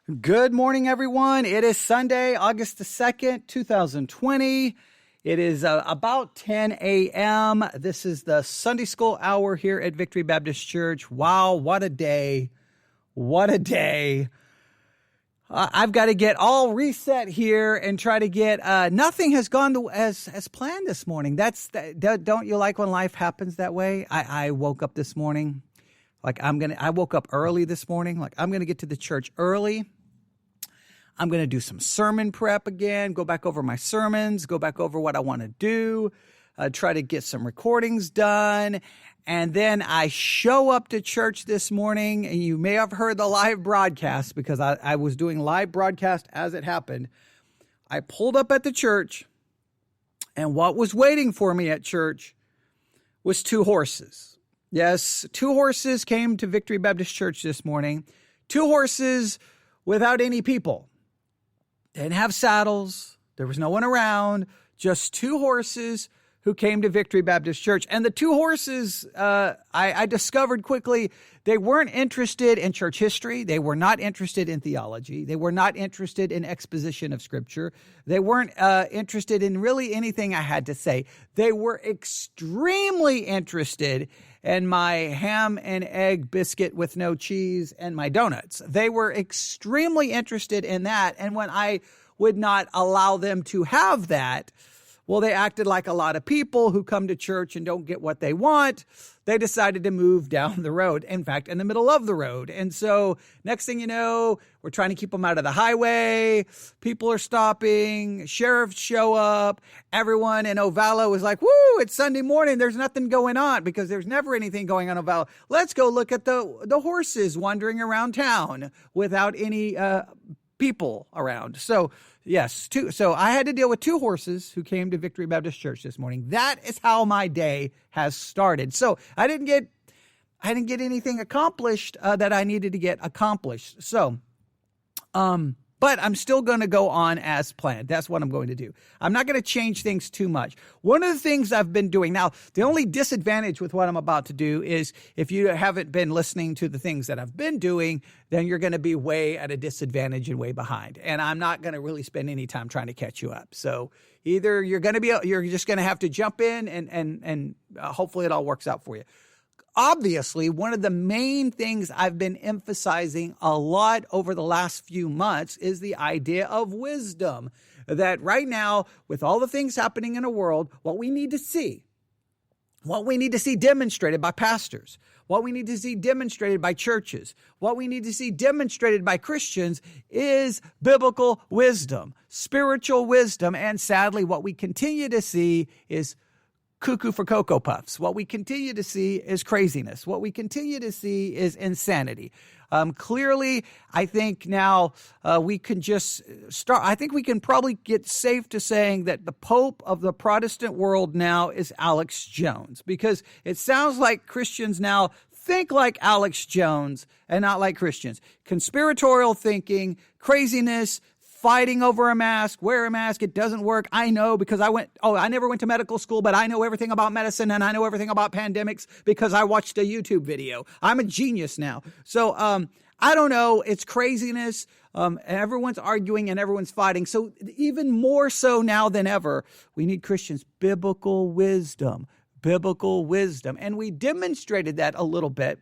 Good morning, everyone. It is Sunday, August the 2nd, 2020. It is about 10 a.m. This is the Sunday School Hour here at Victory Baptist Church. Wow, what a day. What a day. I've got to get all reset here and try to get, nothing has gone to as planned this morning. Don't you like when life happens that way? I woke up this morning, I woke up early this morning, I'm going to get to the church early. I'm going to do some sermon prep again, go back over my sermons, go back over what I want to do, try to get some recordings done. And then I show up to church this morning, and you may have heard the live broadcast because I was doing live broadcast as it happened. I pulled up at the church, and what was waiting for me at church was two horses. Yes, two horses came to Victory Baptist Church this morning. Two horses without any people. They didn't have saddles. There was no one around. Just two horses who came to Victory Baptist Church. And the two horses, I discovered quickly, they weren't interested in church history. They were not interested in theology. They were not interested in exposition of Scripture. They weren't interested in really anything I had to say. They were extremely interested in my ham and egg biscuit with no cheese and my donuts. They were extremely interested in that. And when I would not allow them to have that, well, they acted like a lot of people who come to church and don't get what they want. They decided to move down the road, in fact, in the middle of the road. And so next thing you know, we're trying to keep them out of the highway. People are stopping. Sheriffs show up. Everyone in Ovalla was like, woo, it's Sunday morning. There's nothing going on because there's never anything going on in Ovalla. Let's go look at the horses wandering around town without any people around. So yes, so I had to deal with two horses who came to Victory Baptist Church this morning. That is how my day has started. So I didn't get anything accomplished that I needed to get accomplished. So, but I'm still going to go on as planned. That's what I'm going to do. I'm not going to change things too much. One of the things I've been doing now, the only disadvantage with what I'm about to do is if you haven't been listening to the things that I've been doing, then you're going to be way at a disadvantage and way behind. And I'm not going to really spend any time trying to catch you up. So either you're just going to have to jump in and hopefully it all works out for you. Obviously, one of the main things I've been emphasizing a lot over the last few months is the idea of wisdom. That right now, with all the things happening in the world, what we need to see demonstrated by pastors, what we need to see demonstrated by churches, what we need to see demonstrated by Christians is biblical wisdom, spiritual wisdom, and sadly, what we continue to see is cuckoo for Cocoa Puffs. What we continue to see is craziness. What we continue to see is insanity. Clearly, I think now we can just start. I think we can probably get safe to saying that the Pope of the Protestant world now is Alex Jones, because it sounds like Christians now think like Alex Jones and not like Christians. Conspiratorial thinking, craziness, fighting over a mask, wear a mask, it doesn't work. I know because I never went to medical school, but I know everything about medicine and I know everything about pandemics because I watched a YouTube video. I'm a genius now. So I don't know. It's craziness. Everyone's arguing and everyone's fighting. So even more so now than ever, we need Christians, biblical wisdom. And we demonstrated that a little bit.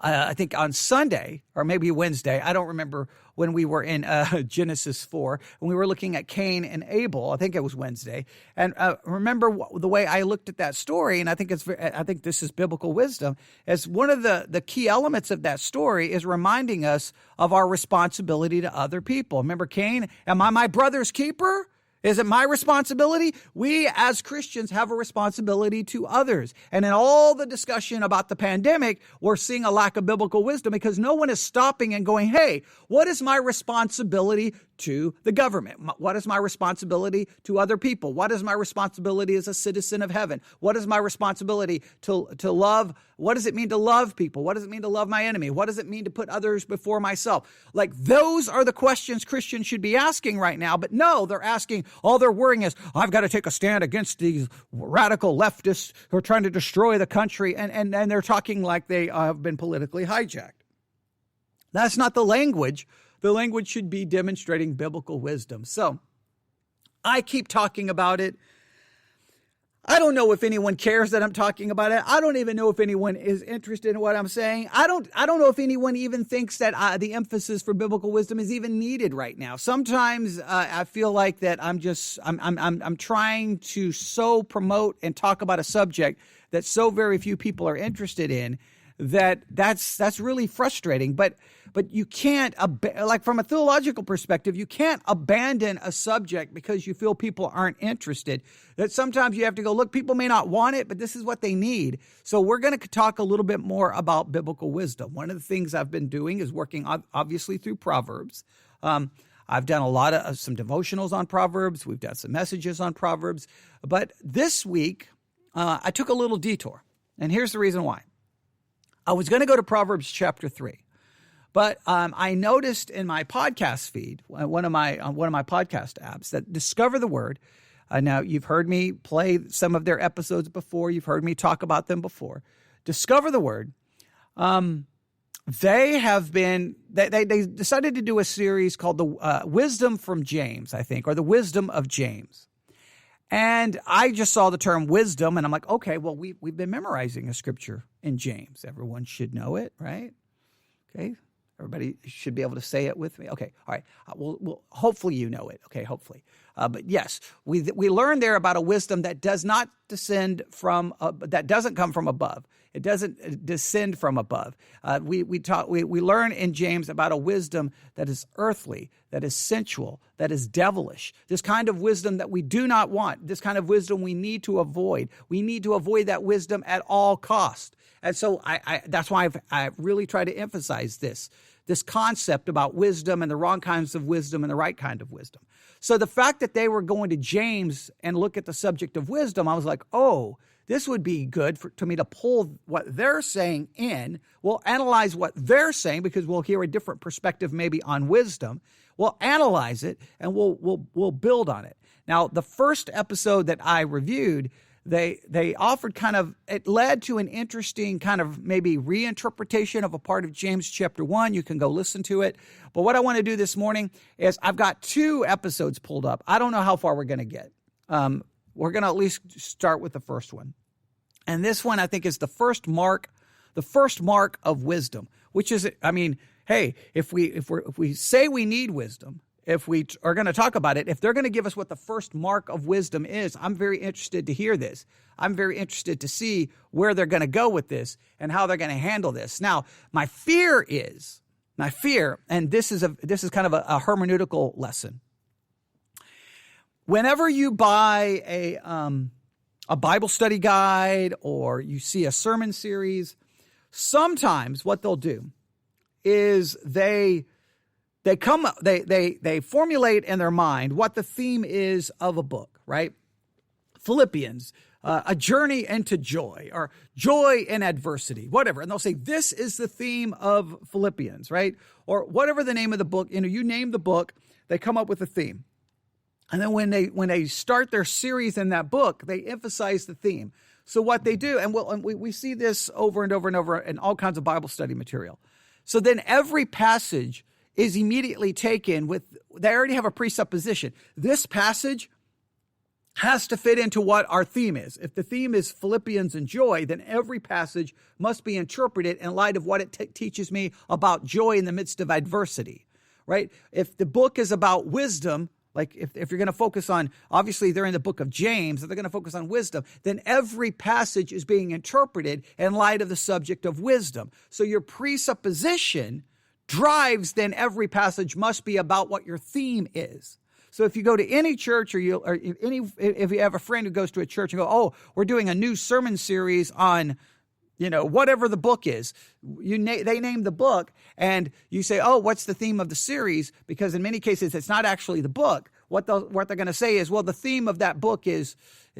I think on Sunday or maybe Wednesday, I don't remember, when we were in Genesis 4, when we were looking at Cain and Abel. I think it was Wednesday. And remember the way I looked at that story, and I think this is biblical wisdom, as one of the key elements of that story is reminding us of our responsibility to other people. Remember Cain, am I my brother's keeper? Is it my responsibility? We as Christians have a responsibility to others. And in all the discussion about the pandemic, we're seeing a lack of biblical wisdom because no one is stopping and going, hey, what is my responsibility to the government? What is my responsibility to other people? What is my responsibility as a citizen of heaven? What is my responsibility to love? What does it mean to love people? What does it mean to love my enemy? What does it mean to put others before myself? Like, those are the questions Christians should be asking right now. But no, they're asking, all they're worrying is, I've got to take a stand against these radical leftists who are trying to destroy the country. And they're talking like they have been politically hijacked. That's not the language The language should be demonstrating biblical wisdom. So I keep talking about it. I don't know if anyone cares that I'm talking about it. I don't even know if anyone is interested in what I'm saying. I don't know if anyone even thinks that the emphasis for biblical wisdom is even needed right now. Sometimes I feel like that I'm trying to so promote and talk about a subject that so very few people are interested in that's really frustrating. But you can't, like from a theological perspective, you can't abandon a subject because you feel people aren't interested. That sometimes you have to go, look, people may not want it, but this is what they need. So we're going to talk a little bit more about biblical wisdom. One of the things I've been doing is working obviously through Proverbs. I've done a lot of some devotionals on Proverbs. We've done some messages on Proverbs. But this week, I took a little detour. And here's the reason why. I was going to go to Proverbs chapter 3, but I noticed in my podcast feed, one of my podcast apps, that Discover the Word. Now, you've heard me play some of their episodes before. You've heard me talk about them before. Discover the Word. They decided to do a series called the Wisdom from James, I think, or the Wisdom of James. And I just saw the term wisdom, and I'm like, okay, well, we've been memorizing a scripture in James. Everyone should know it, right? Okay, everybody should be able to say it with me. Okay, all right. Well, hopefully you know it. Okay, hopefully. But yes, we learned there about a wisdom that does not descend from, that doesn't come from above. It doesn't descend from above. We learn in James about a wisdom that is earthly, that is sensual, that is devilish. This kind of wisdom that we do not want. This kind of wisdom we need to avoid. We need to avoid that wisdom at all cost. And so that's why I really try to emphasize this concept about wisdom and the wrong kinds of wisdom and the right kind of wisdom. So the fact that they were going to James and look at the subject of wisdom, I was like, oh, this would be good to me to pull what they're saying in. We'll analyze what they're saying because we'll hear a different perspective maybe on wisdom. We'll analyze it and we'll build on it. Now, the first episode that I reviewed, they offered it led to an interesting kind of maybe reinterpretation of a part of James chapter 1. You can go listen to it. But what I want to do this morning is I've got 2 episodes pulled up. I don't know how far we're going to get. We're going to at least start with the first one. And this one, I think, is the first mark of wisdom, which is, I mean, hey, if we say we need wisdom, if we are going to talk about it, if they're going to give us what the first mark of wisdom is, I'm very interested to hear this. I'm very interested to see where they're going to go with this and how they're going to handle this. Now, my fear, and this is kind of a hermeneutical lesson. Whenever you buy a Bible study guide or you see a sermon series, sometimes what they'll do is they formulate in their mind what the theme is of a book, right? Philippians, a journey into joy, or joy in adversity, whatever. And they'll say, this is the theme of Philippians, right? Or whatever the name of the book, you name the book, they come up with a theme. And then when they start their series in that book, they emphasize the theme. So what they do, and we see this over and over and over in all kinds of Bible study material. So then every passage is immediately taken with, they already have a presupposition. This passage has to fit into what our theme is. If the theme is Philippians and joy, then every passage must be interpreted in light of what it teaches me about joy in the midst of adversity, right? If the book is about wisdom, like if you're going to focus on, obviously they're in the book of James, if they're going to focus on wisdom, then every passage is being interpreted in light of the subject of wisdom. So your presupposition drives, then every passage must be about what your theme is. So if you go to any church if you have a friend who goes to a church and go, oh, we're doing a new sermon series on, whatever the book is, they name the book and you say, oh, what's the theme of the series? Because in many cases, it's not actually the book. What they're going to say is, well, the theme of that book is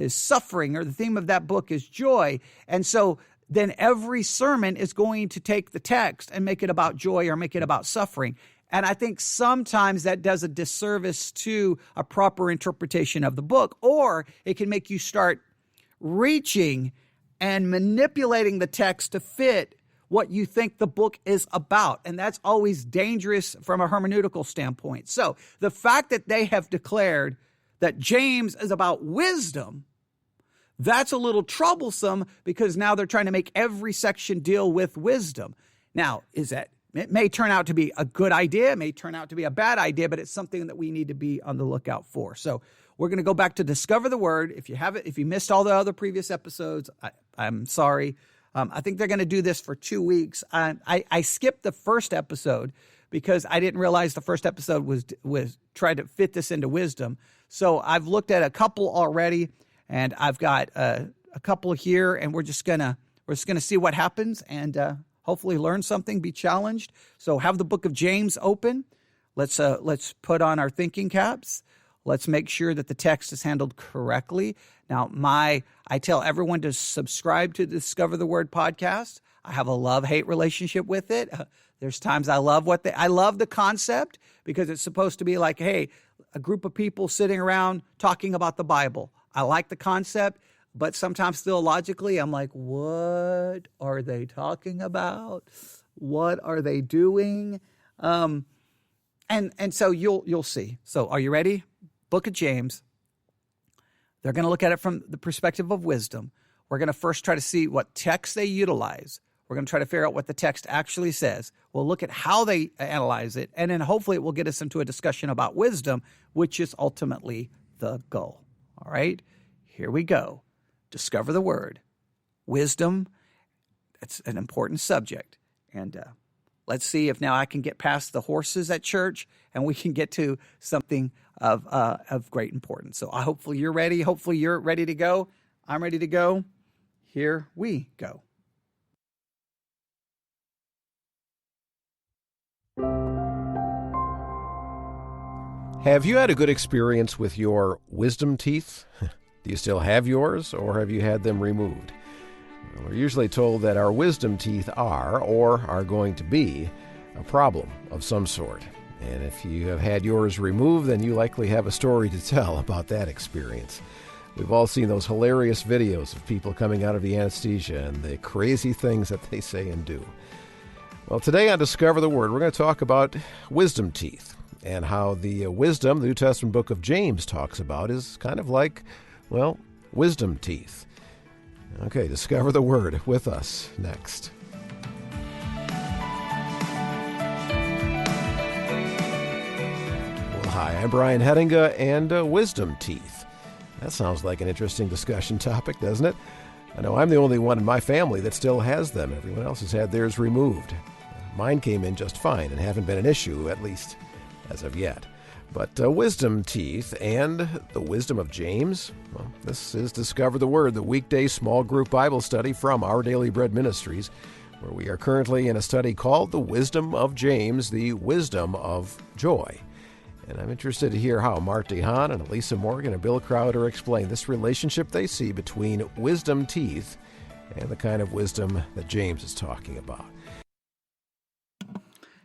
suffering, or the theme of that book is joy. And so then every sermon is going to take the text and make it about joy or make it about suffering. And I think sometimes that does a disservice to a proper interpretation of the book, or it can make you start reaching and manipulating the text to fit what you think the book is about. And that's always dangerous from a hermeneutical standpoint. So the fact that they have declared that James is about wisdom, that's a little troublesome because now they're trying to make every section deal with wisdom. Now, it may turn out to be a good idea, it may turn out to be a bad idea, but it's something that we need to be on the lookout for. So we're going to go back to Discover the Word. If you missed all the other previous episodes, I'm sorry. I think they're going to do this for 2 weeks. I skipped the first episode because I didn't realize the first episode was trying to fit this into wisdom. So I've looked at a couple already, and I've got a couple here, and we're just gonna see what happens, and hopefully learn something, be challenged. So have the book of James open. Let's put on our thinking caps. Let's make sure that the text is handled correctly. Now, I tell everyone to subscribe to the Discover the Word podcast. I have a love-hate relationship with it. There's times I love the concept because it's supposed to be like, hey, a group of people sitting around talking about the Bible. I like the concept, but sometimes theologically, I'm like, what are they talking about? What are they doing? And so you'll see. So are you ready? Book of James. They're going to look at it from the perspective of wisdom. We're going to first try to see what text they utilize. We're going to try to figure out what the text actually says. We'll look at how they analyze it, and then hopefully it will get us into a discussion about wisdom, which is ultimately the goal. All right, here we go. Discover the Word. Wisdom, that's an important subject. And let's see if now I can get past the horses at church and we can get to something of great importance. So hopefully you're ready. Hopefully you're ready to go. I'm ready to go. Here we go. Have you had a good experience with your wisdom teeth? Do you still have yours, or have you had them removed? Well, we're usually told that our wisdom teeth are, or are going to be, a problem of some sort. And if you have had yours removed, then you likely have a story to tell about that experience. We've all seen those hilarious videos of people coming out of the anesthesia and the crazy things that they say and do. Well, today on Discover the Word, we're going to talk about wisdom teeth and how the wisdom the New Testament book of James talks about is kind of like, well, wisdom teeth. Okay, Discover the Word with us next. Well, hi, I'm Brian Hettinga, and wisdom teeth. That sounds like an interesting discussion topic, doesn't it? I know I'm the only one in my family that still has them. Everyone else has had theirs removed. Mine came in just fine and haven't been an issue, at least as of yet. But wisdom teeth and the wisdom of James, well, this is Discover the Word, the weekday small group Bible study from Our Daily Bread Ministries, where we are currently in a study called The Wisdom of James, the Wisdom of Joy. And I'm interested to hear how Mart DeHaan and Elisa Morgan and Bill Crowder explain this relationship they see between wisdom teeth and the kind of wisdom that James is talking about.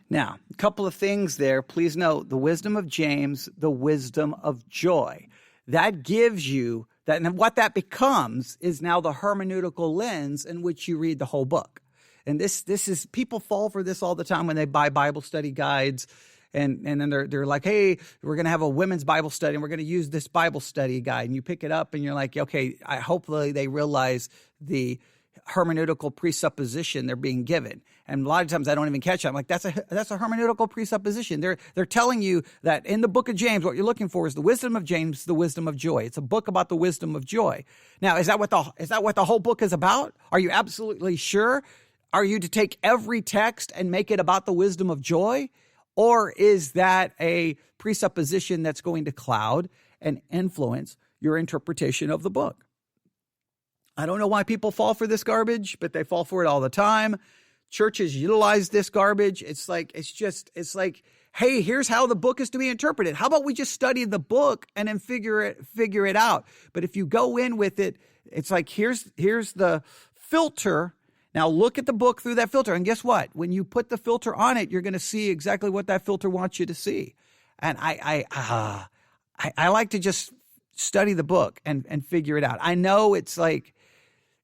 Now, a couple of things there. Please note the wisdom of James, the wisdom of joy. That gives you that, and what that becomes is now the hermeneutical lens in which you read the whole book. And this is, people fall for this all the time when they buy Bible study guides. And then they're like, hey, we're going to have a women's Bible study and we're going to use this Bible study guide. And you pick it up and you're like, okay, hopefully they realize the hermeneutical presupposition they're being given. And a lot of times I don't even catch it. I'm like, that's a hermeneutical presupposition. They're telling you that in the book of James, what you're looking for is the wisdom of James, the wisdom of joy. It's a book about the wisdom of joy. Now, is that what the whole book is about? Are you absolutely sure? Are you to take every text and make it about the wisdom of joy? Or is that a presupposition that's going to cloud and influence your interpretation of the book? I don't know why people fall for this garbage, but they fall for it all the time. Churches utilize this garbage. It's like, hey, here's how the book is to be interpreted. How about we just study the book and then figure it out? But if you go in with it, it's like, here's the filter. Now look at the book through that filter. And guess what? When you put the filter on it, you're going to see exactly what that filter wants you to see. And I like to just study the book and figure it out. I know it's like,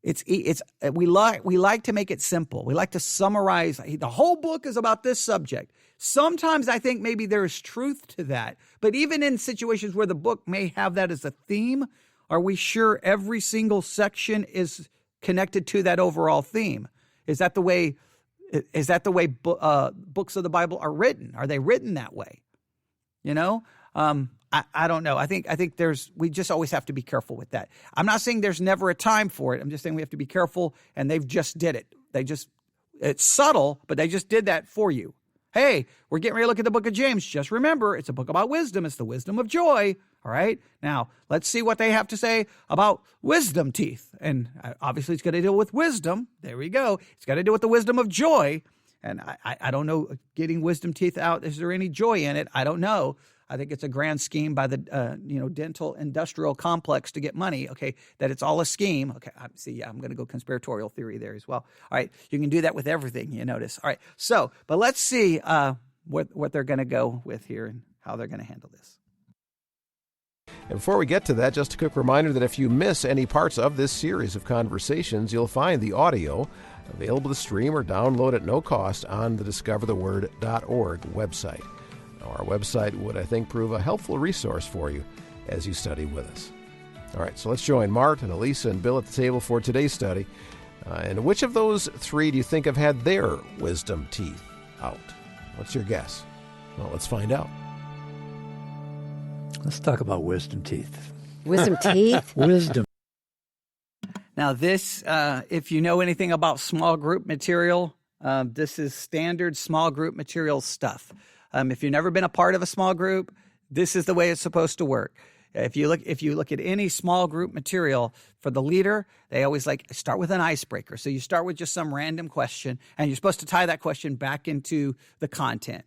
We like to make it simple. We like to summarize. The whole book is about this subject. Sometimes I think maybe there is truth to that. But even in situations where the book may have that as a theme, are we sure every single section is connected to that overall theme? Is that the way books of the Bible are written? Are they written that way? I don't know. I think we just always have to be careful with that. I'm not saying there's never a time for it. I'm just saying we have to be careful, and they've just did it. It's subtle, but they just did that for you. Hey, we're getting ready to look at the book of James. Just remember, it's a book about wisdom. It's the wisdom of joy. All right. Now, let's see what they have to say about wisdom teeth. And obviously, it's got to deal with wisdom. There we go. It's got to do with the wisdom of joy. And I don't know, getting wisdom teeth out, is there any joy in it? I don't know. I think it's a grand scheme by the dental industrial complex to get money. Okay, that it's all a scheme. Okay, I'm going to go conspiratorial theory there as well. All right, you can do that with everything. You notice. All right, but let's see what they're going to go with here and how they're going to handle this. And before we get to that, just a quick reminder that if you miss any parts of this series of conversations, you'll find the audio available to stream or download at no cost on the discovertheword.org website. Our website would, I think, prove a helpful resource for you as you study with us. All right, so let's join Mart and Elisa and Bill at the table for today's study. And which of those three do you think have had their wisdom teeth out? What's your guess? Well, let's find out. Let's talk about wisdom teeth. Wisdom teeth? Wisdom. Now this, if you know anything about small group material, this is standard small group material stuff. If you've never been a part of a small group, this is the way it's supposed to work. If you look at any small group material for the leader, they always start with an icebreaker. So you start with just some random question, and you're supposed to tie that question back into the content.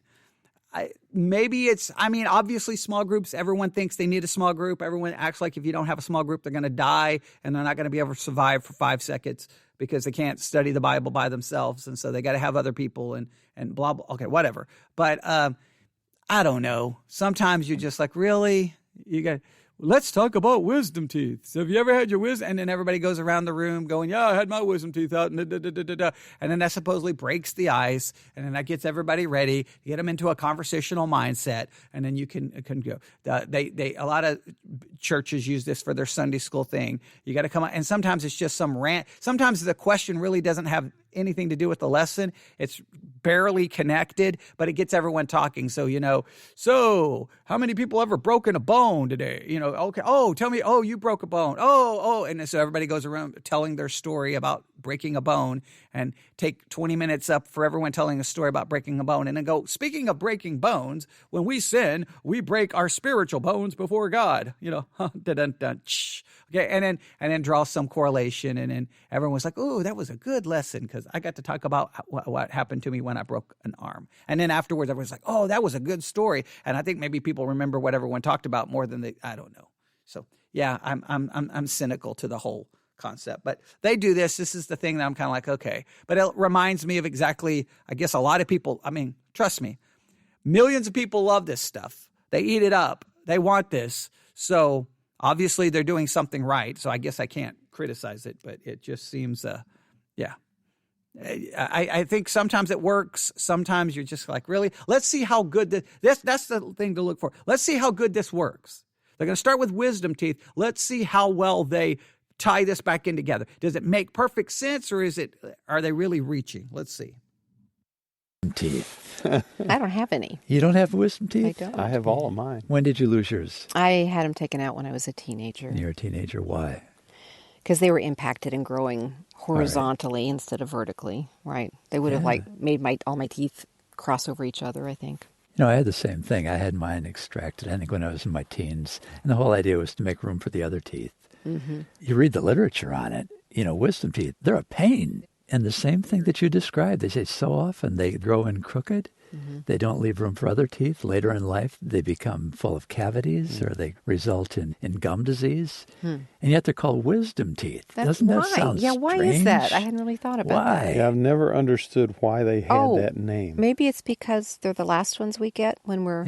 Obviously small groups, everyone thinks they need a small group. Everyone acts like if you don't have a small group, they're going to die and they're not going to be able to survive for 5 seconds because they can't study the Bible by themselves. And so they got to have other people and blah, blah. Okay, whatever. But I don't know. Sometimes you're just like, really? Let's talk about wisdom teeth. So have you ever had your wisdom? And then everybody goes around the room going, yeah, I had my wisdom teeth out. And then that supposedly breaks the ice. And then that gets everybody ready, get them into a conversational mindset. And then you can go. A lot of churches use this for their Sunday school thing. You got to come out. And sometimes it's just some rant. Sometimes the question really doesn't have anything to do with the lesson. It's barely connected, but it gets everyone talking. So, so how many people ever broken a bone today? Okay. Oh, tell me. Oh, you broke a bone. Oh. And so everybody goes around telling their story about breaking a bone and take 20 minutes up for everyone telling a story about breaking a bone. And then go, speaking of breaking bones, when we sin, we break our spiritual bones before God, okay. And then draw some correlation. And then everyone was like, oh, that was a good lesson because I got to talk about what happened to me when I broke an arm. And then afterwards, everyone's like, oh, that was a good story. And I think maybe people remember what everyone talked about more than I don't know. So yeah, I'm cynical to the whole concept, but they do this. This is the thing that I'm kind of like, okay, but it reminds me of exactly, I guess a lot of people, trust me, millions of people love this stuff. They eat it up. They want this. So obviously they're doing something right. So I guess I can't criticize it, but it just seems, yeah. I think sometimes it works. Sometimes you're just like, really? Let's see how good that's the thing to look for. Let's see how good this works. They're going to start with wisdom teeth. Let's see how well they tie this back in together. Does it make perfect sense or are they really reaching? Let's see. Teeth. I don't have any. You don't have wisdom teeth? I don't. I have all of mine. When did you lose yours? I had them taken out when I was a teenager. You're a teenager. Why? Because they were impacted and growing horizontally instead of vertically, right? They would have made all my teeth cross over each other, I think. I had the same thing. I had mine extracted, I think, when I was in my teens. And the whole idea was to make room for the other teeth. Mm-hmm. You read the literature on it, wisdom teeth, they're a pain. And the same thing that you described, they say so often they grow in crooked. Mm-hmm. They don't leave room for other teeth. Later in life, they become full of cavities or they result in gum disease. And yet they're called wisdom teeth. Doesn't that sound strange? Why is that? I hadn't really thought about that. Yeah, I've never understood why they had that name. Maybe it's because they're the last ones we get when we're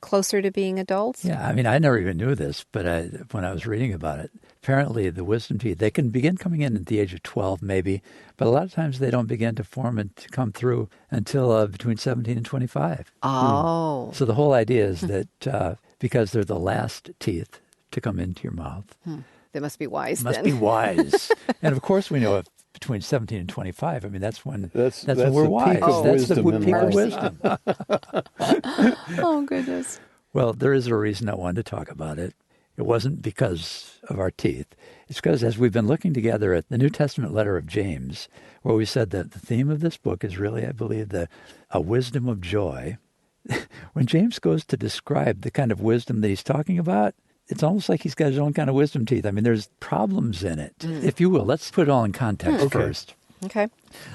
closer to being adults? Yeah, I mean, I never even knew this, but when I was reading about it, apparently the wisdom teeth, they can begin coming in at the age of 12 maybe, but a lot of times they don't begin to form and to come through until between 17 and 25. Oh. So the whole idea is that because they're the last teeth to come into your mouth. They must be wise Must then. be wise. And of course we know if between 17 and 25, I mean, that's when That's when we're the wise. peak of That's the wisdom in peak of life. wisdom. Oh, goodness. Well, there is a reason I wanted to talk about it. It wasn't because of our teeth. It's because as we've been looking together at the New Testament letter of James, where we said that the theme of this book is really, I believe, a wisdom of joy. When James goes to describe the kind of wisdom that he's talking about, it's almost like he's got his own kind of wisdom teeth. I mean, there's problems in it. If you will, let's put it all in context first. Okay.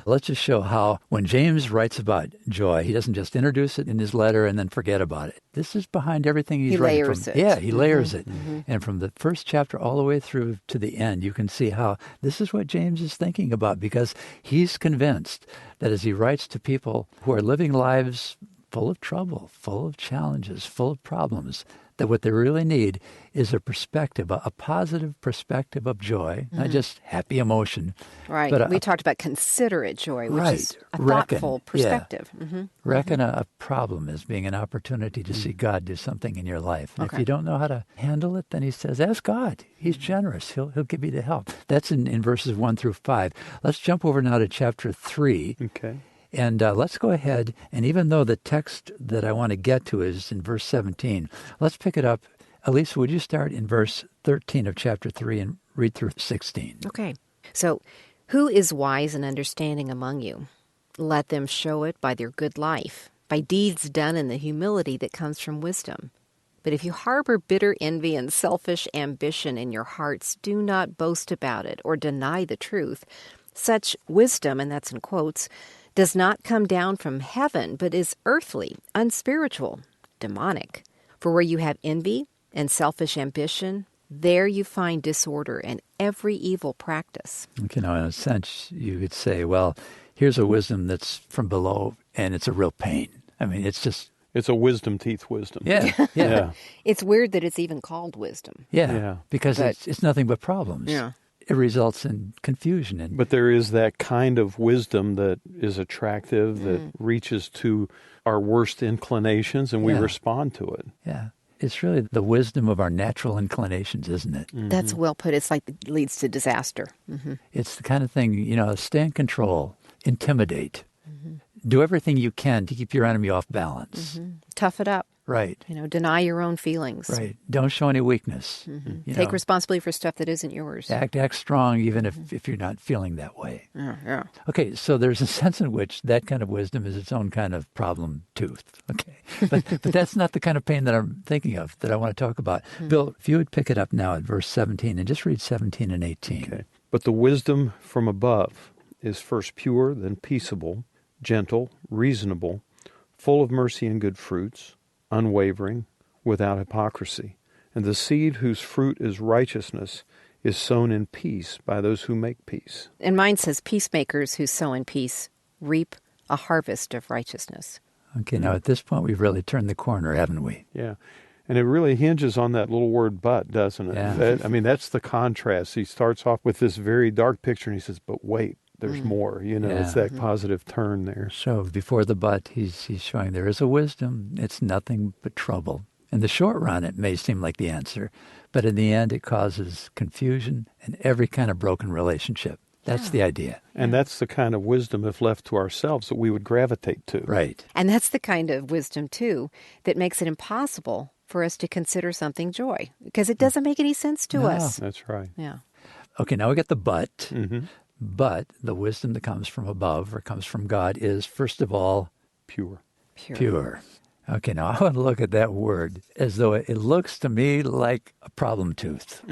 Let's just show how when James writes about joy, he doesn't just introduce it in his letter and then forget about it. This is behind everything he's He writing layers from. it. Yeah, he layers it. And from the first chapter all the way through to the end, you can see how this is what James is thinking about, because he's convinced that as he writes to people who are living lives full of trouble, full of challenges, full of problems, that what they really need is a perspective, a positive perspective of joy, not just happy emotion. Right. But We talked about considerate joy, which is a Reckon, thoughtful yeah. perspective. Reckon a problem as being an opportunity to see God do something in your life. And if you don't know how to handle it, then he says, ask God. He's generous. He'll give you the help. That's in verses 1 through 5. Let's jump over now to chapter 3. Okay. And let's go ahead, and even though the text that I want to get to is in verse 17, let's pick it up. Elisa, would you start in verse 13 of chapter 3 and read through 16? Okay. So, who is wise and understanding among you? Let them show it by their good life, by deeds done in the humility that comes from wisdom. But if you harbor bitter envy and selfish ambition in your hearts, do not boast about it or deny the truth. Such wisdom, and that's in quotes, does not come down from heaven, but is earthly, unspiritual, demonic. For where you have envy and selfish ambition, there you find disorder and every evil practice. You know, in a sense, you could say, well, here's a wisdom that's from below, and it's a real pain. I mean, it's a wisdom teeth wisdom. Yeah. It's weird that it's even called wisdom. Yeah. Because it's nothing but problems. Yeah. It results in confusion. But there is that kind of wisdom that is attractive, that reaches to our worst inclinations, and we respond to it. Yeah. It's really the wisdom of our natural inclinations, isn't it? That's well put. It's like it leads to disaster. It's the kind of thing, stay in control, intimidate, do everything you can to keep your enemy off balance. Tough it up. Right. Deny your own feelings. Right. Don't show any weakness. Take responsibility for stuff that isn't yours. Act strong even if you're not feeling that way. Yeah. Okay, so there's a sense in which that kind of wisdom is its own kind of problem tooth. Okay, but that's not the kind of pain that I'm thinking of, that I want to talk about. Bill, if you would pick it up now at verse 17 and just read 17 and 18. Okay. But the wisdom from above is first pure, then peaceable, gentle, reasonable, full of mercy and good fruits, unwavering, without hypocrisy. And the seed whose fruit is righteousness is sown in peace by those who make peace. And mine says, peacemakers who sow in peace reap a harvest of righteousness. Okay, now at this point we've really turned the corner, haven't we? Yeah. And it really hinges on that little word but, doesn't it? Yeah. That's the contrast. He starts off with this very dark picture, and he says, but wait, there's more. It's that positive turn there. So before the but, he's showing there is a wisdom. It's nothing but trouble. In the short run, it may seem like the answer, but in the end, it causes confusion and every kind of broken relationship. That's the idea. And that's the kind of wisdom, if left to ourselves, that we would gravitate to. Right. And that's the kind of wisdom, too, that makes it impossible for us to consider something joy, because it doesn't make any sense to us. That's right. Yeah. Okay, now we get the but. Mm-hmm. But the wisdom that comes from above or comes from God is, first of all, Pure. pure. Okay, now I want to look at that word as though it looks to me like a problem tooth.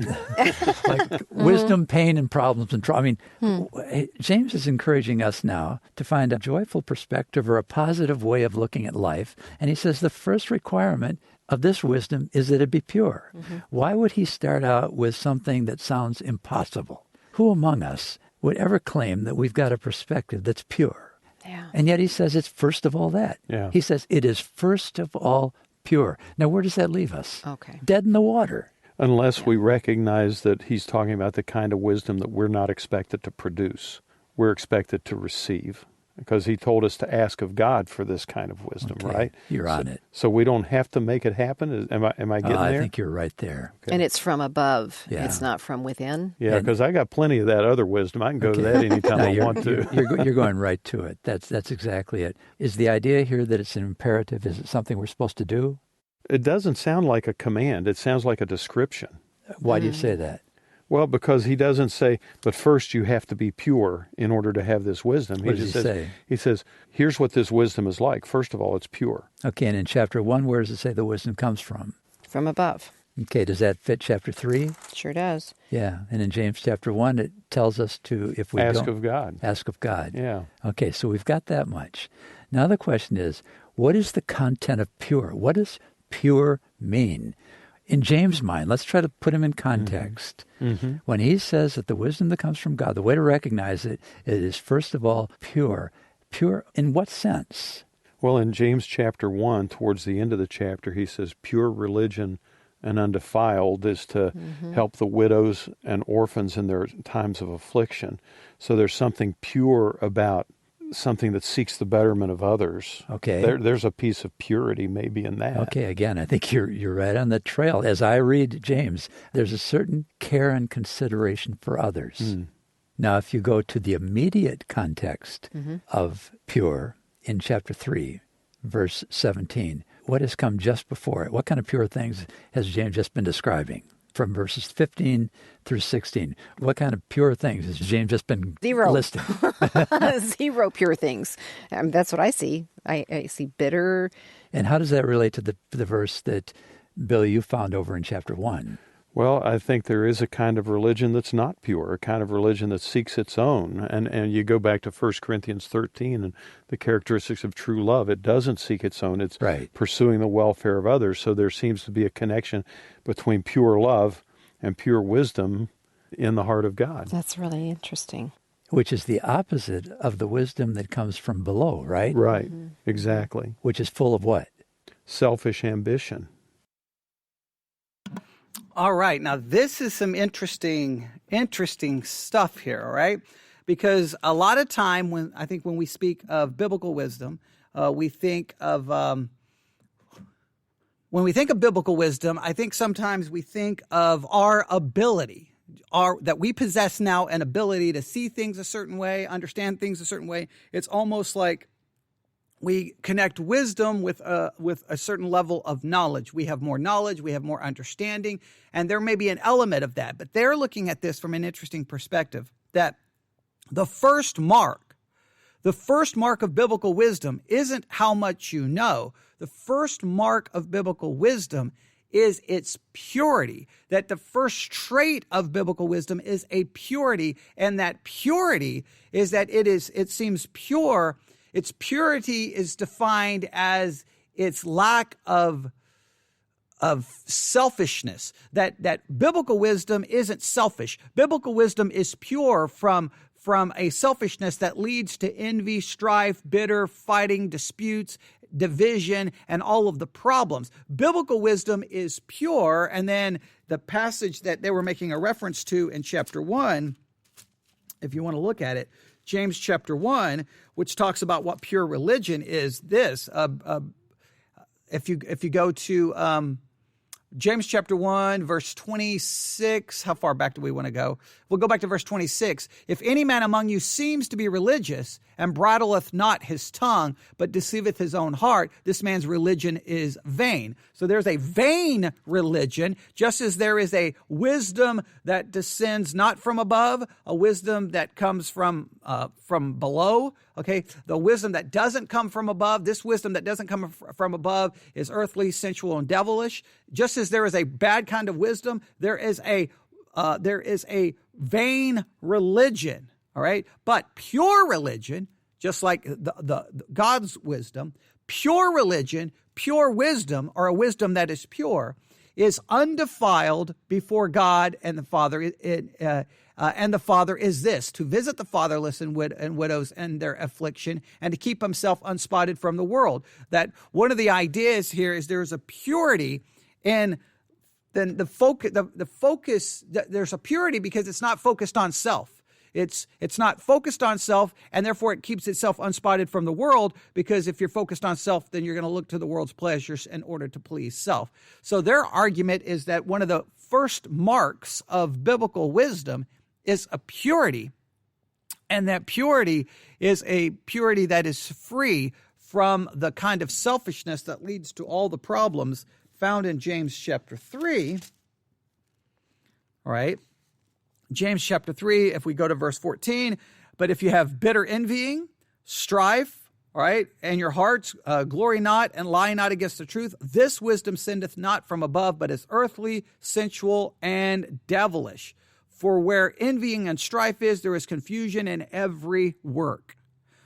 Like wisdom, pain, and problems and trouble. I mean, James is encouraging us now to find a joyful perspective or a positive way of looking at life. And he says the first requirement of this wisdom is that it be pure. Why would he start out with something that sounds impossible? Who among us would ever claim that we've got a perspective that's pure? Yeah. And yet he says it's first of all that. Yeah. He says it is first of all pure. Now, where does that leave us? Okay. Dead in the water. Unless we recognize that he's talking about the kind of wisdom that we're not expected to produce. We're expected to receive. Because he told us to ask of God for this kind of wisdom, Okay, right? You're on it. So we don't have to make it happen? Am I getting there? I think you're right there. Okay. And it's from above. Yeah. It's not from within. Yeah, because I got plenty of that other wisdom. I can go to that anytime I want to. You're going right to it. That's exactly it. Is the idea here that it's an imperative? Is it something we're supposed to do? It doesn't sound like a command. It sounds like a description. Why do you say that? Well, because he doesn't say, but first you have to be pure in order to have this wisdom. What does he say? He says, here's what this wisdom is like. First of all, it's pure. Okay, and in chapter 1, where does it say the wisdom comes from? From above. Okay, does that fit chapter 3? Sure does. Yeah, and in James chapter 1, it tells us to, if we Ask don't... of God. Ask of God. Yeah. Okay, so we've got that much. Now the question is, what is the content of pure? What does pure mean? In James' mind, let's try to put him in context. Mm-hmm. When he says that the wisdom that comes from God, the way to recognize it, it is first of all pure. Pure in what sense? Well, in James chapter 1, towards the end of the chapter, he says, pure religion and undefiled is to help the widows and orphans in their times of affliction. So there's something pure about something that seeks the betterment of others. Okay. There's a piece of purity maybe in that. Okay, again, I think you're right on the trail. As I read James, there's a certain care and consideration for others. Now, if you go to the immediate context of pure in chapter 3, verse 17, what has come just before it? What kind of pure things has James just been describing? From verses 15 through 16. What kind of pure things has James just been listing? Zero pure things. That's what I see. I see bitter. And how does that relate to the verse that, Bill, you found over in chapter 1? Well, I think there is a kind of religion that's not pure, a kind of religion that seeks its own. And you go back to 1 Corinthians 13 and the characteristics of true love. It doesn't seek its own. It's pursuing the welfare of others. So there seems to be a connection between pure love and pure wisdom in the heart of God. That's really interesting. Which is the opposite of the wisdom that comes from below, right? Right, exactly. Which is full of what? Selfish ambition. All right. Now, this is some interesting stuff here, all right? Because a lot of time when we speak of biblical wisdom, we think of, when we think of biblical wisdom, I think sometimes we think of our ability, that we possess now an ability to see things a certain way, understand things a certain way. It's almost like we connect wisdom with a certain level of knowledge. We have more knowledge, we have more understanding, and there may be an element of that. But they're looking at this from an interesting perspective, that the first mark of biblical wisdom isn't how much you know. The first mark of biblical wisdom is its purity, that the first trait of biblical wisdom is a purity, and that purity is that it seems pure. Its purity is defined as its lack of selfishness, that biblical wisdom isn't selfish. Biblical wisdom is pure from a selfishness that leads to envy, strife, bitter, fighting, disputes, division, and all of the problems. Biblical wisdom is pure, and then the passage that they were making a reference to in chapter 1, if you want to look at it, James chapter 1, which talks about what pure religion is, this. If you go to James chapter 1, verse 26, how far back do we want to go? We'll go back to verse 26. If any man among you seems to be religious and bridleth not his tongue, but deceiveth his own heart, this man's religion is vain. So there's a vain religion, just as there is a wisdom that descends not from above, a wisdom that comes from below. Okay, the wisdom that doesn't come from above, this wisdom that doesn't come from above is earthly, sensual, and devilish. Just as there is a bad kind of wisdom, there is a vain religion. All right, but pure religion, just like the God's wisdom, pure religion, pure wisdom, or a wisdom that is pure, is undefiled before God and the Father. And the Father is this, to visit the fatherless and widows and their affliction, and to keep himself unspotted from the world. That one of the ideas here is there is a purity in then the focus. There's a purity because it's not focused on self. It's not focused on self, and therefore it keeps itself unspotted from the world, because if you're focused on self, then you're going to look to the world's pleasures in order to please self. So their argument is that one of the first marks of biblical wisdom is a purity, and that purity is a purity that is free from the kind of selfishness that leads to all the problems found in James chapter 3. All right. James chapter 3, if we go to verse 14, but if you have bitter envying, strife, all right, and your hearts glory not and lie not against the truth, this wisdom sendeth not from above, but is earthly, sensual, and devilish. For where envying and strife is, there is confusion in every work.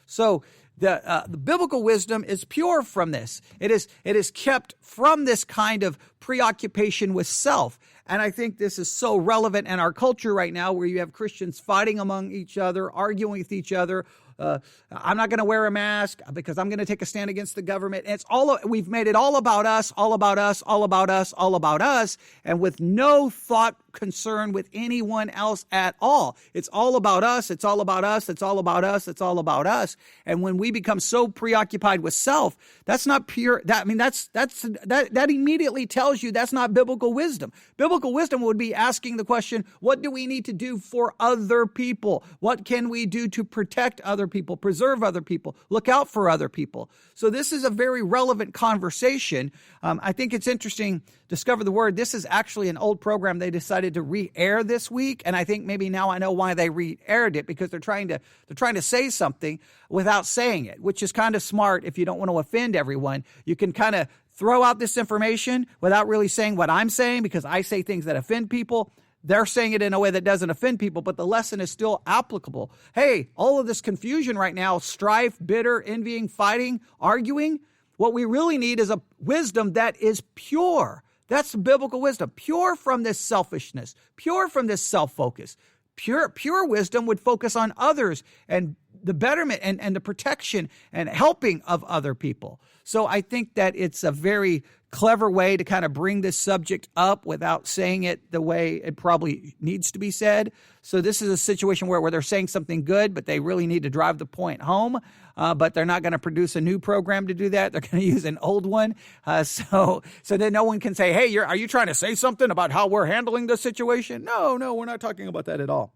So the biblical wisdom is pure from this. It is kept from this kind of preoccupation with self. And I think this is so relevant in our culture right now, where you have Christians fighting among each other, arguing with each other. I'm not going to wear a mask because I'm going to take a stand against the government. And we've made it all about us, all about us, all about us, all about us, and with no thought concern with anyone else at all. It's all about us. It's all about us. It's all about us. It's all about us. And when we become so preoccupied with self, that's not pure. That immediately tells you that's not biblical wisdom. Biblical wisdom would be asking the question, what do we need to do for other people? What can we do to protect other people, preserve other people, look out for other people? So this is a very relevant conversation. I think it's interesting. Discover the Word. This is actually an old program they decided to re-air this week, and I think maybe now I know why they re-aired it, because they're trying to say something without saying it, which is kind of smart. If you don't want to offend everyone, you can kind of throw out this information without really saying what I'm saying, because I say things that offend people. They're saying it in a way that doesn't offend people, but the lesson is still applicable. Hey, all of this confusion right now, strife, bitter, envying, fighting, arguing, what we really need is a wisdom that is pure. That's biblical wisdom, pure from this selfishness, pure from this self-focus. Pure wisdom would focus on others and the betterment and the protection and helping of other people. So I think that it's a very clever way to kind of bring this subject up without saying it the way it probably needs to be said. So this is a situation where they're saying something good, but they really need to drive the point home. But they're not going to produce a new program to do that. They're going to use an old one. So then no one can say, hey, are you trying to say something about how we're handling this situation? No, we're not talking about that at all.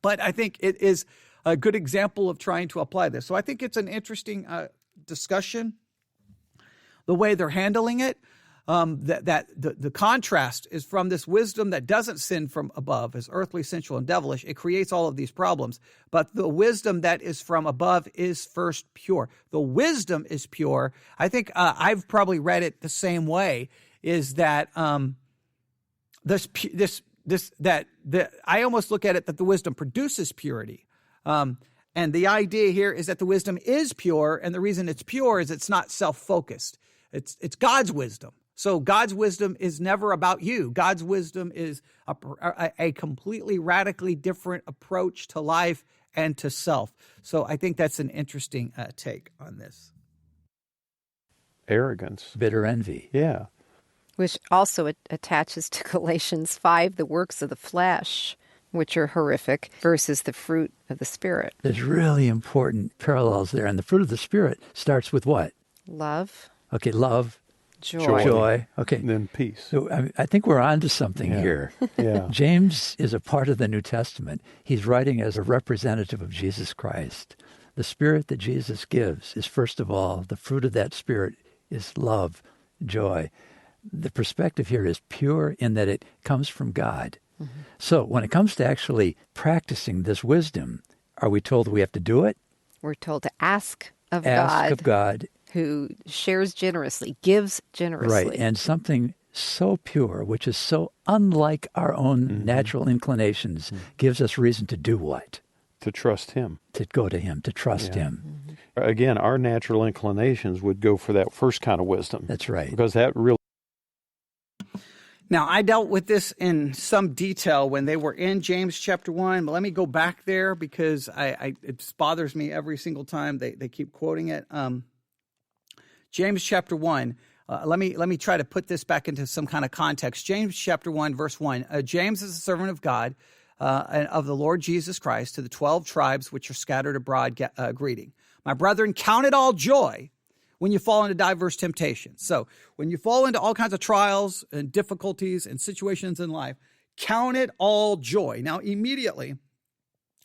But I think it is a good example of trying to apply this. So I think it's an interesting discussion, the way they're handling it. The contrast is from this wisdom that doesn't sin from above, is earthly, sensual, and devilish. It creates all of these problems. But the wisdom that is from above is first pure. The wisdom is pure. I think I've probably read it the same way, is that I almost look at it that the wisdom produces purity. And the idea here is that the wisdom is pure, and the reason it's pure is it's not self-focused. It's God's wisdom. So God's wisdom is never about you. God's wisdom is a completely radically different approach to life and to self. So I think that's an interesting take on this. Arrogance. Bitter envy. Yeah. Which also attaches to Galatians 5, the works of the flesh, which are horrific, versus the fruit of the Spirit. There's really important parallels there. And the fruit of the Spirit starts with what? Love. Okay, love. Joy. Okay. And then peace. So I think we're on to something here. Yeah. James is a part of the New Testament. He's writing as a representative of Jesus Christ. The Spirit that Jesus gives is, first of all, the fruit of that Spirit is love, joy. The perspective here is pure in that it comes from God. Mm-hmm. So when it comes to actually practicing this wisdom, are we told we have to do it? We're told to ask of God. Who shares generously, gives generously. Right, and something so pure, which is so unlike our own natural inclinations, gives us reason to do what? To trust Him. To go to Him, to trust Him. Mm-hmm. Again, our natural inclinations would go for that first kind of wisdom. That's right. Because that really... Now, I dealt with this in some detail when they were in James chapter 1, but let me go back there because it bothers me every single time they keep quoting it. James chapter 1, let me try to put this back into some kind of context. James chapter 1, verse 1, James is a servant of God and of the Lord Jesus Christ to the 12 tribes which are scattered abroad, greeting. My brethren, count it all joy when you fall into diverse temptations. So when you fall into all kinds of trials and difficulties and situations in life, count it all joy. Now, immediately,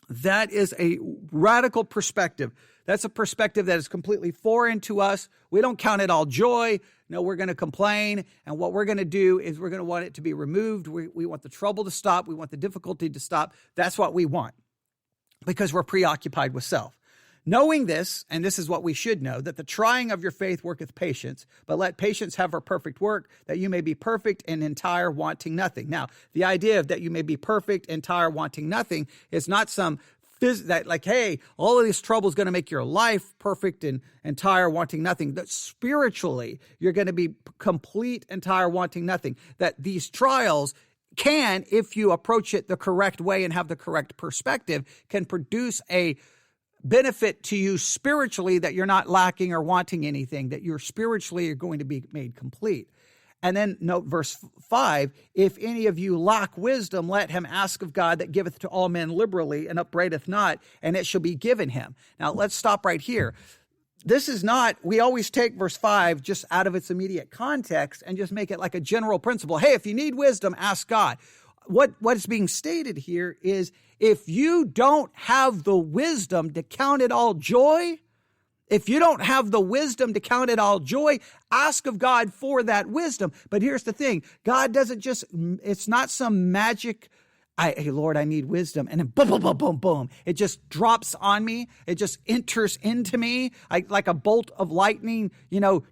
that is a radical perspective. That's a perspective that is completely foreign to us. We don't count it all joy. No, we're going to complain. And what we're going to do is we're going to want it to be removed. We want the trouble to stop. We want the difficulty to stop. That's what we want because we're preoccupied with self. Knowing this, and this is what we should know, that the trying of your faith worketh patience, but let patience have her perfect work, that you may be perfect and entire, wanting nothing. Now, the idea of that you may be perfect, entire, wanting nothing is not some that like, hey, all of this trouble is going to make your life perfect and entire, wanting nothing. That spiritually, you're going to be complete, entire, wanting nothing. That these trials can, if you approach it the correct way and have the correct perspective, can produce a benefit to you spiritually, that you're not lacking or wanting anything, that you're spiritually are going to be made complete. And then note verse 5, if any of you lack wisdom, let him ask of God that giveth to all men liberally and upbraideth not, and it shall be given him. Now let's stop right here. This is not, we always take verse 5 just out of its immediate context and just make it like a general principle. Hey, if you need wisdom, ask God. What is being stated here is if you don't have the wisdom to count it all joy, if you don't have the wisdom to count it all joy, ask of God for that wisdom. But here's the thing. God doesn't just, it's not some magic, hey, Lord, I need wisdom. And then boom, boom, boom, boom, boom. It just drops on me. It just enters into me like a bolt of lightning,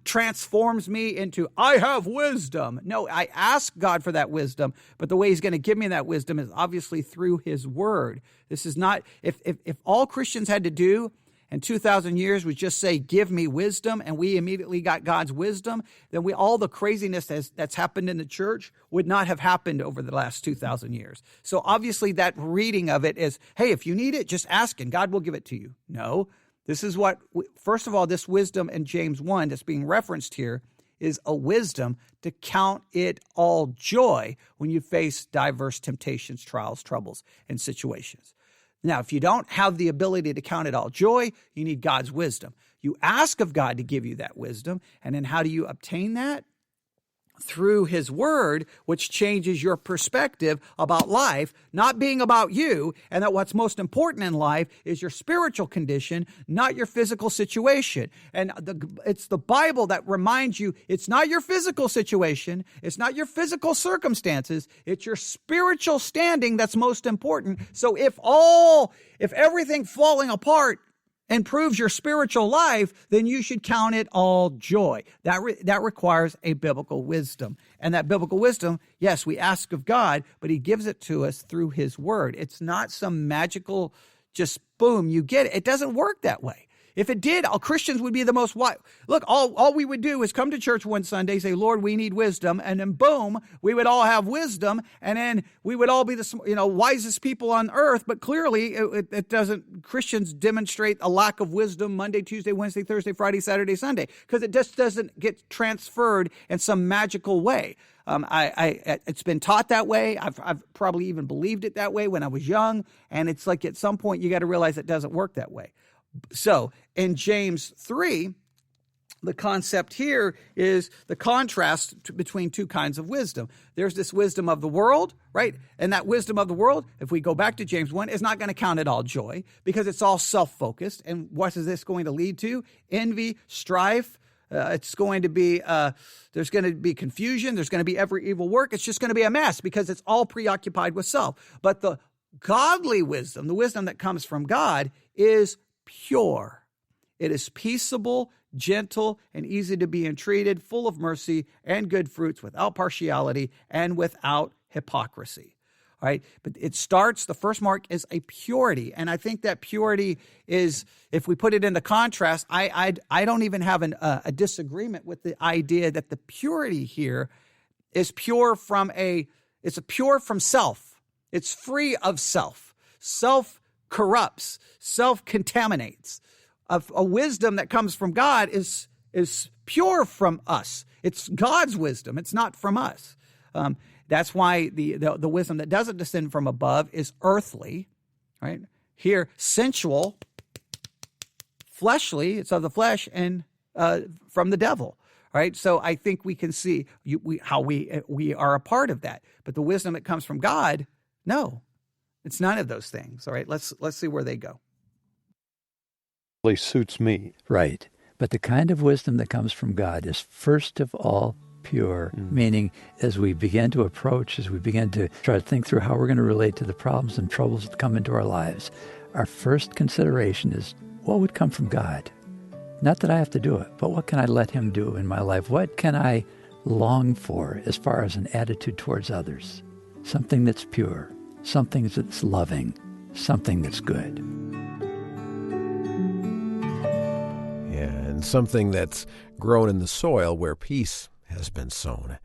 transforms me into, I have wisdom. No, I ask God for that wisdom, but the way he's going to give me that wisdom is obviously through his word. This is not, if all Christians had to do in 2,000 years was just say, give me wisdom, and we immediately got God's wisdom, then all the craziness that's happened in the church would not have happened over the last 2,000 years. So obviously that reading of it is, hey, if you need it, just ask and God will give it to you. No, this is what, first of all, this wisdom in James 1 that's being referenced here is a wisdom to count it all joy when you face diverse temptations, trials, troubles, and situations. Now, if you don't have the ability to count it all joy, you need God's wisdom. You ask of God to give you that wisdom. And then how do you obtain that? Through his word, which changes your perspective about life, not being about you, and that what's most important in life is your spiritual condition, not your physical situation. And it's the Bible that reminds you it's not your physical situation, it's not your physical circumstances, it's your spiritual standing that's most important. So if everything falling apart improves your spiritual life, then you should count it all joy. That requires a biblical wisdom. And that biblical wisdom, yes, we ask of God, but he gives it to us through his word. It's not some magical, just boom, you get it. It doesn't work that way. If it did, all Christians would be the most wise. Look, all we would do is come to church one Sunday, say, Lord, we need wisdom. And then boom, we would all have wisdom. And then we would all be the wisest people on earth. But clearly it doesn't, Christians demonstrate a lack of wisdom Monday, Tuesday, Wednesday, Thursday, Friday, Saturday, Sunday, because it just doesn't get transferred in some magical way. It's been taught that way. I've probably even believed it that way when I was young. And it's like at some point you got to realize it doesn't work that way. So in James 3, the concept here is the contrast between two kinds of wisdom. There's this wisdom of the world, right? And that wisdom of the world, if we go back to James 1, is not going to count it all joy because it's all self-focused. And what is this going to lead to? Envy, strife. It's going to be, there's going to be confusion. There's going to be every evil work. It's just going to be a mess because it's all preoccupied with self. But the godly wisdom, the wisdom that comes from God, is pure. It is peaceable, gentle, and easy to be entreated, full of mercy and good fruits, without partiality and without hypocrisy. All right. But it starts, the first mark is a purity. And I think that purity is, if we put it into contrast, I don't even have a disagreement with the idea that the purity here is pure from self. It's free of self. Self corrupts, self contaminates. A wisdom that comes from God is pure from us. It's God's wisdom. It's not from us. That's why the wisdom that doesn't descend from above is earthly, right? Here, sensual, fleshly, it's of the flesh, and from the devil, right? So I think we can see how we are a part of that. But the wisdom that comes from God, no, it's none of those things. All right, let's see where they go. Really suits me. Right. But the kind of wisdom that comes from God is first of all pure, meaning as we begin to approach, as we begin to try to think through how we're going to relate to the problems and troubles that come into our lives, our first consideration is what would come from God? Not that I have to do it, but what can I let him do in my life? What can I long for as far as an attitude towards others? Something that's pure, something that's loving, something that's good. Yeah, and something that's grown in the soil where peace has been sown.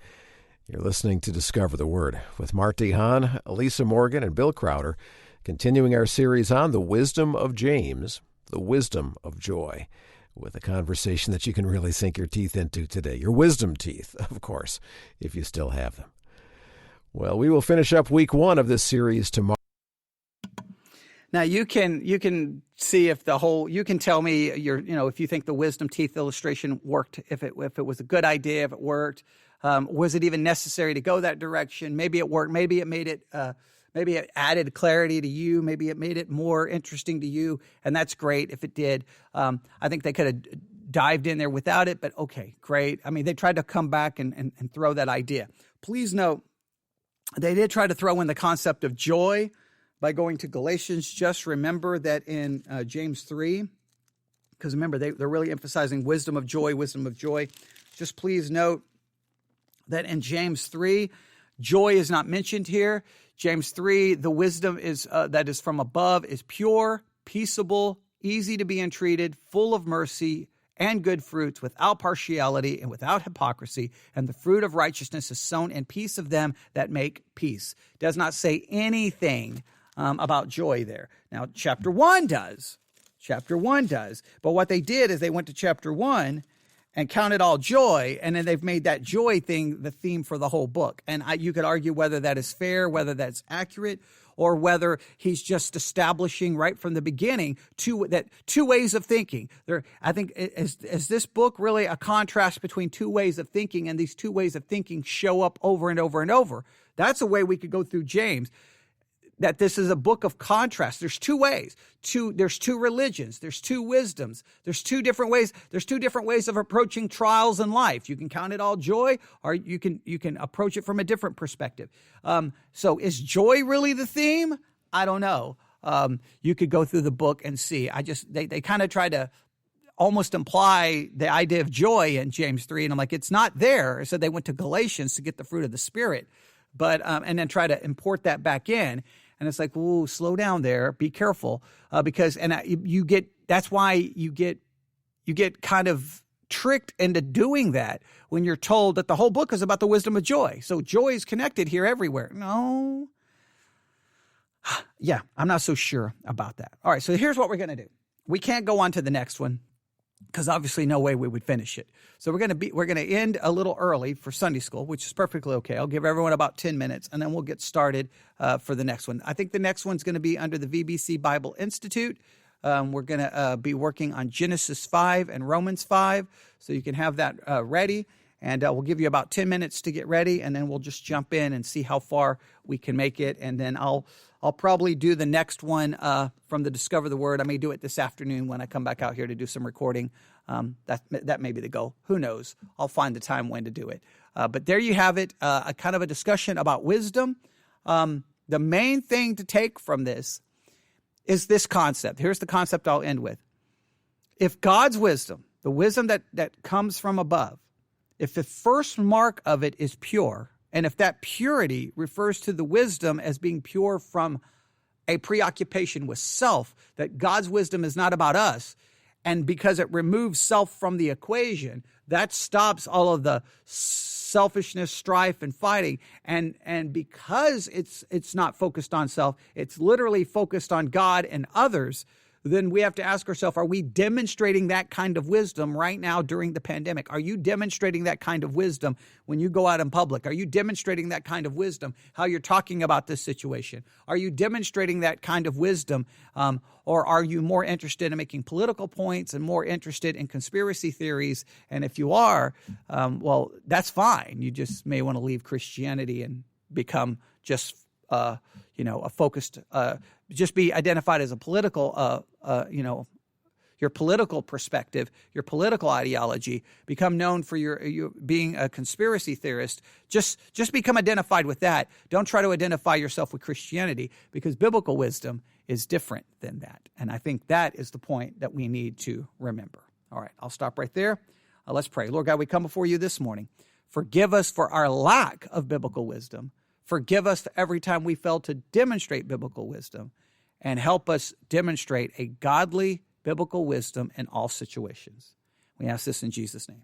You're listening to Discover the Word with Mart DeHaan, Elisa Morgan, and Bill Crowder, continuing our series on the wisdom of James, the wisdom of joy, with a conversation that you can really sink your teeth into today. Your wisdom teeth, of course, if you still have them. Well, we will finish up week 1 of this series tomorrow. Now you can see if you can tell me if you think the wisdom teeth illustration worked, if it was a good idea, if it worked, was it even necessary to go that direction? Maybe it worked. Maybe it made it. Maybe it added clarity to you. Maybe it made it more interesting to you, and that's great if it did. I think they could have dived in there without it, but okay, great. I mean, they tried to come back and throw that idea. Please note, they did try to throw in the concept of joy by going to Galatians. Just remember that in James 3, because remember, they're really emphasizing wisdom of joy. Just please note that in James 3, joy is not mentioned here. James 3, the wisdom is that is from above is pure, peaceable, easy to be entreated, full of mercy and good fruits, without partiality and without hypocrisy, and the fruit of righteousness is sown in peace of them that make peace. Does not say anything about joy there. Now, chapter 1 does. But what they did is they went to chapter 1 and counted all joy, and then they've made that joy thing the theme for the whole book. And you could argue whether that is fair, whether that's accurate, or whether he's just establishing right from the beginning two ways of thinking. I think is this book really a contrast between two ways of thinking, and these two ways of thinking show up over and over and over. That's a way we could go through James. That this is a book of contrast. There's two ways. There's two religions. There's two wisdoms. There's two different ways. There's two different ways of approaching trials in life. You can count it all joy, or you can approach it from a different perspective. So is joy really the theme? I don't know. You could go through the book and see. They kind of try to almost imply the idea of joy in James 3, and I'm like, it's not there. So they went to Galatians to get the fruit of the Spirit, but and then try to import that back in. And it's like, whoa, slow down there. Be careful, because that's why you get kind of tricked into doing that when you're told that the whole book is about the wisdom of joy. So joy is connected here everywhere. No, yeah, I'm not so sure about that. All right, so here's what we're going to do. We can't go on to the next one, because obviously no way we would finish it. So we're going to end a little early for Sunday school, which is perfectly okay. I'll give everyone about 10 minutes, and then we'll get started for the next one. I think the next one's going to be under the VBC Bible Institute. We're going to be working on Genesis 5 and Romans 5, so you can have that ready. And we'll give you about 10 minutes to get ready, and then we'll just jump in and see how far we can make it. And then I'll probably do the next one from the Discover the Word. I may do it this afternoon when I come back out here to do some recording. That may be the goal. Who knows? I'll find the time when to do it. But there you have it, a kind of a discussion about wisdom. The main thing to take from this is this concept. Here's the concept I'll end with. If God's wisdom, the wisdom that comes from above, if the first mark of it is pure, and if that purity refers to the wisdom as being pure from a preoccupation with self, that God's wisdom is not about us, and because it removes self from the equation, that stops all of the selfishness, strife, and fighting. And because it's not focused on self, it's literally focused on God and others, then we have to ask ourselves, are we demonstrating that kind of wisdom right now during the pandemic? Are you demonstrating that kind of wisdom when you go out in public? Are you demonstrating that kind of wisdom how you're talking about this situation? Are you demonstrating that kind of wisdom, or are you more interested in making political points and more interested in conspiracy theories? And if you are, well, that's fine. You just may want to leave Christianity and become just a focused, just be identified as a political, your political perspective, your political ideology, become known for your being a conspiracy theorist. Just become identified with that. Don't try to identify yourself with Christianity, because biblical wisdom is different than that. And I think that is the point that we need to remember. All right, I'll stop right there. Let's pray. Lord God, we come before you this morning. Forgive us for our lack of biblical wisdom. Forgive us for every time we failed to demonstrate biblical wisdom, and help us demonstrate a godly biblical wisdom in all situations. We ask this in Jesus' name.